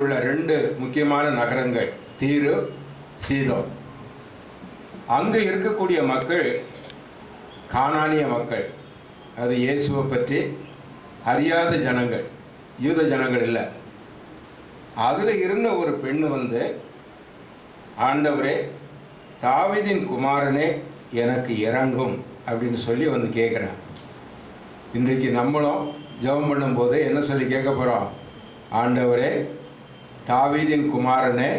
உள்ள ரெண்டு முக்கியமான நகரங்கள் தீரு சீதோன். அங்கு இருக்கக்கூடிய மக்கள் கானானிய மக்கள். அது இயேசுவை பற்றி அறியாத ஜனங்கள், யூத ஜனங்கள் இல்லை. அதில் இருந்த ஒரு பெண்ணு ஆண்டவரே, தாவீதின் குமாரனே எனக்கு இறங்கும் அப்படின்னு சொல்லி கேட்குறேன். இன்றைக்கு நம்மளும் ஜெபம் பண்ணும்போது என்ன சொல்லி கேட்க போகிறோம்? ஆண்டவரே, தாவீதின் குமாரனே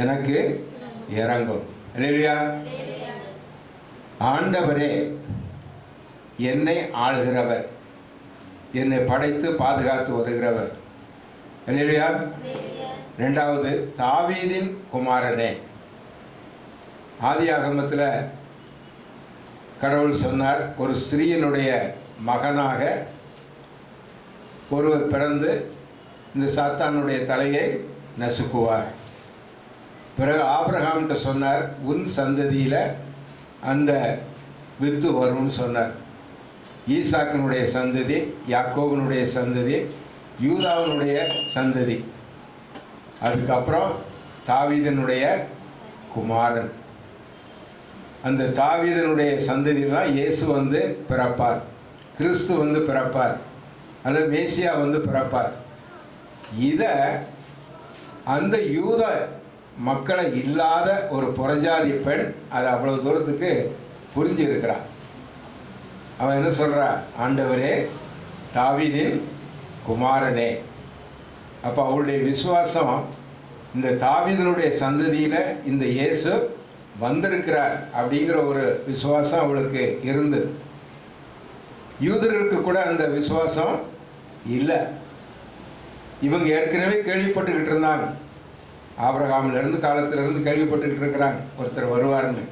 எனக்கு இறங்கும். இல்லையா? ஆண்டவரே என்னை ஆளுகிறவர், என்னை படைத்து பாதுகாத்து வருகிறவர். இல்லையா? ரெண்டாவது, தாவீதின் குமாரனே. ஆதியாகமத்தில் கடவுள் சொன்னார், ஒரு ஸ்திரீயினுடைய மகனாக ஒருவர் பிறந்து இந்த சாத்தானுடைய தலையை நசுக்குவார். பிறகு ஆபிரகாம்கிட்ட சொன்னார், உன் சந்ததியில் அந்த வித்து வரும்னு சொன்னார். ஈசாக்கினுடைய சந்ததி, யாக்கோபனுடைய சந்ததி, யூதாவினுடைய சந்ததி, அதுக்கப்புறம் தாவீதனுடைய குமாரன். அந்த தாவீதனுடைய சந்ததியில் தான் இயேசு பிறப்பார், கிறிஸ்து பிறப்பார், அல்லது மேசியா பிறப்பார். இதை அந்த யூத மக்களை இல்லாத ஒரு புறஜாதி பெண் அது அவ்வளவு தூரத்துக்கு புரிஞ்சு இருக்கிறார். அவன் என்ன சொல்றா? ஆண்டவரே, தாவீதின் குமாரனே. அப்போ அவளுடைய விசுவாசம் இந்த தாவீதனுடைய சந்ததியில் இந்த இயேசு வந்திருக்கிறார் அப்படிங்கிற ஒரு விசுவாசம் அவளுக்கு இருந்தது. யூதர்களுக்கு கூட அந்த விசுவாசம் இல்லை. இவங்க ஏற்கனவே கேள்விப்பட்டுக்கிட்டு இருந்தாங்க, ஆபிரகாமிலிருந்து காலத்திலிருந்து கேள்விப்பட்டுக்கிட்டு இருக்கிறாங்க ஒருத்தர் வருவார்னு.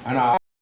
ஆனால்